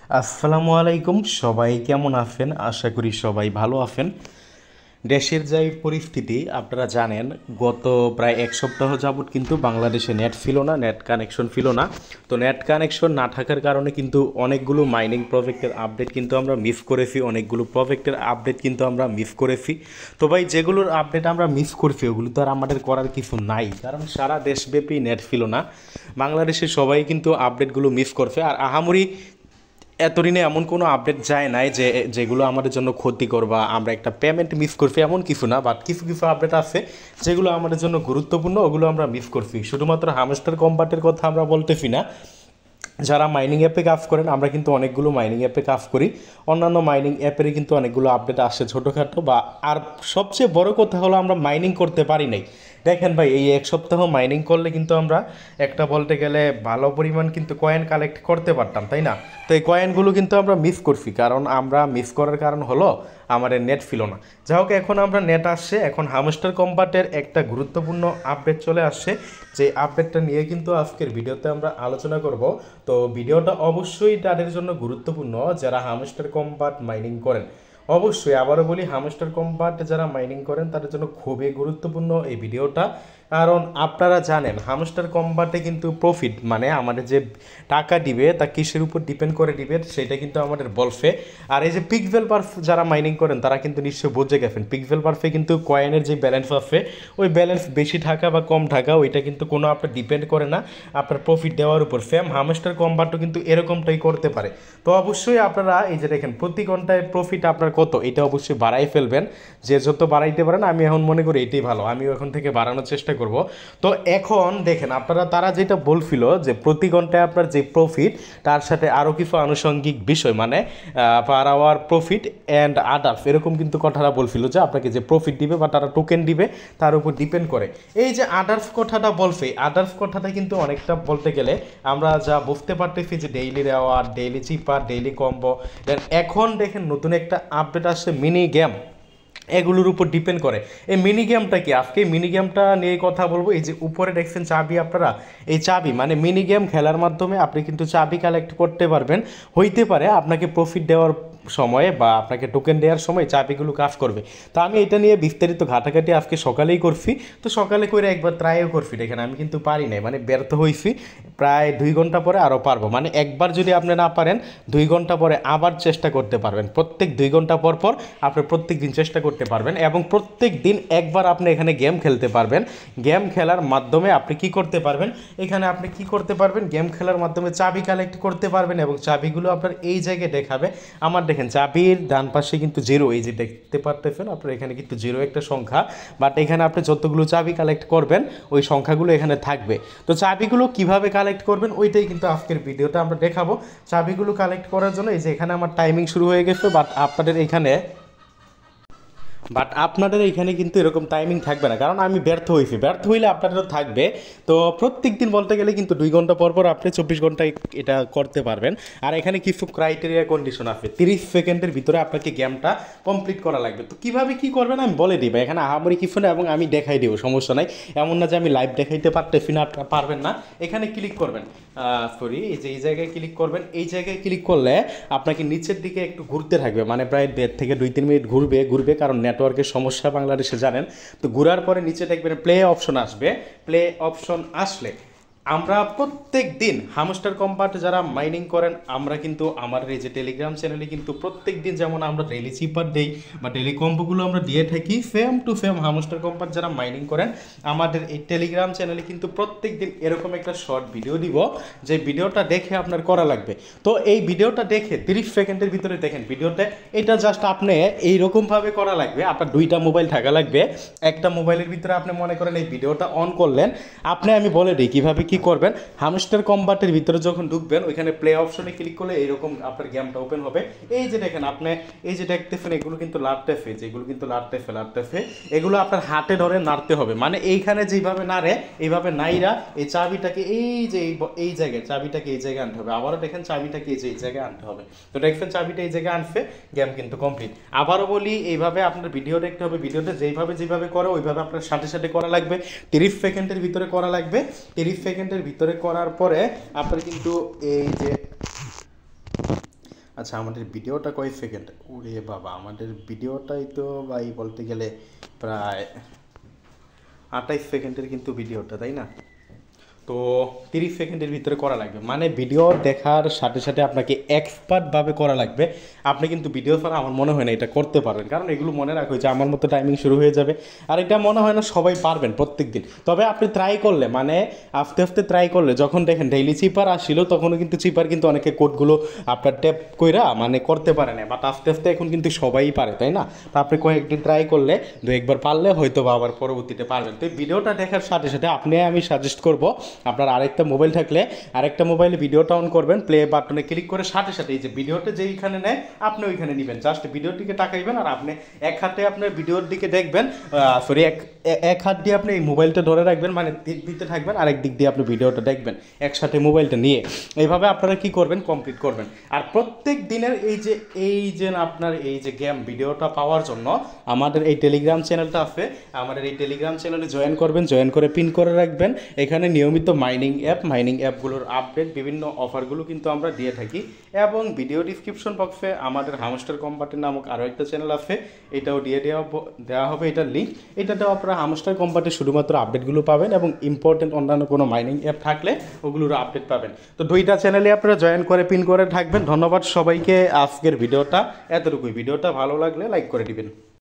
আসসালামু আলাইকুম। সবাই কেমন আছেন? আশা করি সবাই ভালো আছেন। দেশের যে পরিস্থিতি আপনারা জানেন, গত প্রায় এক সপ্তাহ যাবৎ কিন্তু বাংলাদেশে নেট ছিল না, নেট কানেকশন ছিল না। তো নেট কানেকশন না থাকার কারণে কিন্তু অনেকগুলো মাইনিং প্রজেক্টের আপডেট কিন্তু আমরা মিস করেছি, অনেকগুলো প্রজেক্টের আপডেট কিন্তু আমরা মিস করেছি। তো ভাই, যেগুলোর আপডেট আমরা মিস করছি ওগুলো তো আর আমাদের করার কিছু নাই, কারণ সারা দেশব্যাপী নেট ছিল না। বাংলাদেশের সবাই কিন্তু আপডেটগুলো মিস করছে। আর আহামরি এতদিনে এমন কোনো আপডেট যায় নাই যেগুলো আমাদের জন্য ক্ষতিকর বা আমরা একটা পেমেন্ট মিস করছি, এমন কিছু না। বাট কিছু কিছু আপডেট আছে যেগুলো আমাদের জন্য গুরুত্বপূর্ণ, ওগুলো আমরা মিস করছি। শুধুমাত্র হামস্টার কম্বাটের কথা আমরা বলতেছি না। যারা মাইনিং অ্যাপে কাজ করেন, আমরা কিন্তু অনেকগুলো মাইনিং অ্যাপে কাজ করি, অন্যান্য মাইনিং অ্যাপেরই কিন্তু অনেকগুলো আপডেট আসে ছোটোখাটো। বা আর সবচেয়ে বড় কথা হলো আমরা মাইনিং করতে পারি নাই। দেখেন ভাই, এই এক সপ্তাহ মাইনিং করলে কিন্তু আমরা একটা বলতে গেলে ভালো পরিমাণ কিন্তু কয়েন কালেক্ট করতে পারতাম, তাই না? তো এই কয়েনগুলো কিন্তু আমরা মিস করছি, কারণ আমরা মিস করার কারণ হলো আমাদের নেট ছিল না। যাই হোক, এখন আমরা নেট আসছে, এখন হামস্টার কম্বাটের একটা গুরুত্বপূর্ণ আপডেট চলে আসছে, যে আপডেটটা নিয়ে কিন্তু আজকের ভিডিওতে আমরা আলোচনা করব। তো ভিডিওটা অবশ্যই তাদের জন্য গুরুত্বপূর্ণ যারা হামস্টার কম্বাট মাইনিং করেন। অবশ্যই আবারও বলি, হামস্টার কম্বাট যারা মাইনিং করেন তাদের জন্য খুবই গুরুত্বপূর্ণ এই ভিডিওটা। কারণ আপনারা জানেন হামস্টার কম্বাটে কিন্তু প্রফিট, মানে আমাদের যে টাকা দিবে তা কিসের উপর ডিপেন্ড করে দিবে সেটা কিন্তু আমাদের বলফে। আর এই যে পিক্সেল পার্ফ যারা মাইনিং করেন তারা কিন্তু নিশ্চয়ই বুঝে গেছেন, পিক্সেল পার্ফে কিন্তু কয়েনের যে ব্যালেন্স আছে ওই ব্যালেন্স বেশি থাকা বা কম থাকা ওইটা কিন্তু কোনো আপনার ডিপেন্ড করে না আপনার প্রফিট দেওয়ার উপর। সেম হামস্টার কম্বাটও কিন্তু এরকমটাই করতে পারে। তো অবশ্যই আপনারা এই যে দেখেন প্রতি ঘন্টায় প্রফিট আপনার কত, এটা অবশ্যই বাড়াই ফেলবেন। যে যত বাড়াইতে পারেন, আমি এখন মনে করি এটাই ভালো, আমিও এখন থেকে বাড়ানোর চেষ্টা করব। তো এখন দেখেন আপনারা, তারা যেটা বলছিল যে প্রতি ঘন্টায় আপনার যে প্রফিট তার সাথে আরও কিছু আনুষঙ্গিক বিষয়, মানে per hour profit and others, এরকম কিন্তু কথাটা বলছিল যে আপনাকে যে প্রফিট দিবে বা তারা টোকেন দিবে তার উপর ডিপেন্ড করে। এই যে আদার্স কথাটা বলছে, আদার্স কথাটা কিন্তু অনেকটা বলতে গেলে আমরা যা বুঝতে পারতেছি যে daily reward, daily cipher, daily combo. Then এখন দেখেন নতুন একটা আপডেট আসছে মিনি গেম, এগুলোর উপর ডিপেন্ড করে। এই মিনি গেমটা কি, আজকে মিনি গেমটা নিয়ে কথা বলবো। এই যে উপরে দেখছেন চাবি, আপনারা এই চাবি মানে মিনি গেম খেলার মাধ্যমে আপনি কিন্তু চাবি কালেক্ট করতে পারবেন। হইতে পারে আপনাকে প্রফিট দেওয়ার সময়ে বা আপনাকে টোকেন দেওয়ার সময় চাবিগুলো কাজ করবে। তো আমি এটা নিয়ে বিস্তারিত ঘাটাঘাটি আজকে সকালেই করছি। তো সকালে করে একবার ট্রাইও করছি, দেখেন আমি কিন্তু পারি নাই, মানে ব্যর্থ হয়েছি। প্রায় 2 ঘন্টা পরে আরও পারবো, মানে একবার যদি আপনি না পারেন 2 ঘন্টা পরে আবার চেষ্টা করতে পারবেন। প্রত্যেক 2 ঘন্টা পর পর আপনি প্রত্যেক দিন চেষ্টা করতে পারবেন, এবং প্রত্যেক দিন একবার আপনি এখানে গেম খেলতে পারবেন। গেম খেলার মাধ্যমে আপনি কি করতে পারবেন, এখানে আপনি কি করতে পারবেন, গেম খেলার মাধ্যমে চাবি কালেক্ট করতে পারবেন, এবং চাবিগুলো আপনার এই জায়গায় দেখাবে। আমার দেখেন চাবির ডান পাশে কিন্তু জিরো, এই যে দেখতে পারতেছেন আপনার, এখানে কিন্তু জিরো একটা সংখ্যা। বাট এখানে আপনি যতগুলো চাবি কালেক্ট করবেন ওই সংখ্যাগুলো এখানে থাকবে। তো চাবিগুলো কিভাবে কালেক্ট করবেন ওইটাই কিন্তু আজকের ভিডিওটা আমরা দেখাবো। চাবিগুলো কালেক্ট করার জন্য এই যে এখানে আমার টাইমিং শুরু হয়ে গেছে, বাট আপনাদের এখানে কিন্তু এরকম টাইমিং থাকবে না, কারণ আমি ব্যর্থ হয়েছি। ব্যর্থ হইলে আপনাদেরও থাকবে। তো প্রত্যেক দিন বলতে গেলে কিন্তু 2 ঘন্টা পর পর আপনি 24 ঘন্টায় এটা করতে পারবেন। আর এখানে কিছু ক্রাইটেরিয়া কন্ডিশন আছে, 30 সেকেন্ডের ভিতরে আপনাকে গেমটা কমপ্লিট করা লাগবে। তো কীভাবে কী করবেন আমি বলে দিই, এখানে আহামরি কিছু না, এবং আমি দেখাই দেবো, সমস্যা নাই। এমন না যে আমি লাইভ দেখাইতে পারতেছি না, আপনারা পারবেন না। এখানে ক্লিক করবেন, এই যে এই জায়গায় ক্লিক করবেন। এই জায়গায় ক্লিক করলে আপনাকে নিচের দিকে একটু ঘুরতে থাকবে, মানে প্রায় 1.5 থেকে 2-3 মিনিট ঘুরবে, কারণ নেটওয়ার্কের সমস্যা বাংলাদেশে জানেন। তো ঘোরার পরে নিচে দেখবেন প্লে অপশন আসবে। প্লে অপশন আসলে আমরা প্রত্যেক দিন হামস্টার কম্বাট যারা মাইনিং করেন, আমরা কিন্তু আমাদের এই যে টেলিগ্রাম চ্যানেলে কিন্তু প্রত্যেক দিন যেমন আমরা ডেইলি চিপার দেই বা ডেইলি কম্বোগুলো আমরা দিয়ে থাকি, same to same hamster combat যারা মাইনিং করেন আমাদের এই টেলিগ্রাম চ্যানেলে কিন্তু প্রত্যেক দিন এরকম একটা শর্ট ভিডিও দিব, যে ভিডিওটা দেখে আপনার করা লাগবে। তো এই ভিডিওটা দেখে 30 সেকেন্ডের ভিতরে দেখেন ভিডিওটা, এটা জাস্ট আপনি এইরকমভাবে করা লাগবে। আপনার 2টা মোবাইল থাকা লাগবে। একটা মোবাইলের ভিতরে আপনি মনে করেন এই ভিডিওটা অন করলেন, আমি বলে দিই কীভাবে কী করবেন। হামস্টার কম্বাটের ভিতরে যখন ঢুকবেন ওইখানে প্লে অপশনে ক্লিক করলে এইরকম আপনার গেমটা ওপেন হবে। এই যে দেখেন আপনি এই যে দেখতেছেন, এগুলো কিন্তু লাড়তেছে, যেগুলো কিন্তু লাড়তেছে, এগুলো আপনার হাতে ধরে নাড়তে হবে। মানে এইখানে যেভাবে নাড়ে এইভাবে নাইরা এই চাবিটাকে এই যে এই জায়গায় চাবিটাকে এই জায়গায় আনতে হবে। আবারও দেখেন চাবিটাকে এই যে এই জায়গায় আনতে হবে। তো দেখছেন চাবিটা এই জায়গায় আনছে, গেম কিন্তু কমপ্লিট। আবারও বলি, এইভাবে আপনার ভিডিও দেখতে হবে। ভিডিওতে যেভাবে করে ওইভাবে আপনার সাথে সাথে করা লাগবে। 30 সেকেন্ডের ভিতরে করা লাগবে। 30 সেকেন্ডের ভিতরে করার পরে আপনার কিন্তু এই যে আচ্ছা, আমাদের ভিডিওটা কয় সেকেন্ড? ওরে বাবা, আমাদের ভিডিওটাই তো ভাই বলতে গেলে প্রায় 28 সেকেন্ডের কিন্তু ভিডিওটা, তাই না? তো 30 সেকেন্ডের ভিতরে করা লাগবে, মানে ভিডিও দেখার সাথে সাথে আপনাকে এক্সপার্টভাবে করা লাগবে। আপনি কিন্তু ভিডিও ছাড়া আমার মনে হয় না এটা করতে পারবেন, কারণ এগুলো মনে রাখো যে আমার মতো টাইমিং শুরু হয়ে যাবে, আর এটা মনে হয় না সবাই পারবেন প্রত্যেক দিন। তবে আপনি ট্রাই করলে, মানে আস্তে আস্তে ট্রাই করলে, যখন দেখেন ডেইলি চিপার আসছিল তখনও কিন্তু চিপার কিন্তু অনেকে কোডগুলো আপনার ট্যাপ কইরা মানে করতে পারে না, বাট আস্তে আস্তে এখন কিন্তু সবাই পারে, তাই না? তো আপনি কয়েকদিন ট্রাই করলে, দু একবার পারলে হয়তো বা আবার পরবর্তীতে পারবেন। তো এই ভিডিওটা দেখার সাথে সাথে আমি সাজেস্ট করব, আপনার আরেকটা মোবাইল থাকলে আরেকটা মোবাইলে ভিডিওটা অন করবেন, প্লে বাটনে ক্লিক করে সাথে সাথে এই যে ভিডিওটা যেইখানে নেয় আপনি ওইখানে নেবেন, জাস্ট ভিডিওর দিকে তাকাইবেন, আর আপনি এক হাতে আপনার ভিডিওর দিকে দেখবেন, সরি এক হাত দিয়ে আপনি এই মোবাইলটা ধরে রাখবেন, মানে দিক দিতে থাকবেন, আরেক দিক দিয়ে আপনি ভিডিওটা দেখবেন একসাথে মোবাইলটা নিয়ে। এইভাবে আপনারা কি করবেন, কমপ্লিট করবেন। আর প্রত্যেক দিনের এই যে আপনার এই যে গেম ভিডিওটা পাওয়ার জন্য আমাদের এই টেলিগ্রাম চ্যানেলটা আছে, আমাদের এই টেলিগ্রাম চ্যানেলে জয়েন করবেন, জয়েন করে পিন করে রাখবেন। এখানে নিয়মিত মাইনিং অ্যাপগুলোর আপডেট, বিভিন্ন অফারগুলো কিন্তু আমরা দিয়ে থাকি। এবং ভিডিও ডিসক্রিপশন বক্সে আমাদের হামস্টার কোম্পানি নামক আরও একটা চ্যানেল আছে, এটাও দিয়ে দেওয়া হবে এটার লিঙ্ক। এটাতেও আপনারা হামস্টার কোম্পানির শুধুমাত্র আপডেটগুলো পাবেন, এবং ইম্পর্টেন্ট অন্যান্য কোনো মাইনিং অ্যাপ থাকলে ওগুলোর আপডেট পাবেন। তো দুইটা চ্যানেলে আপনারা জয়েন করে পিন করে থাকবেন। ধন্যবাদ সবাইকে। আজকের ভিডিওটা এতটুকুই। ভিডিওটা ভালো লাগলে লাইক করে দিবেন।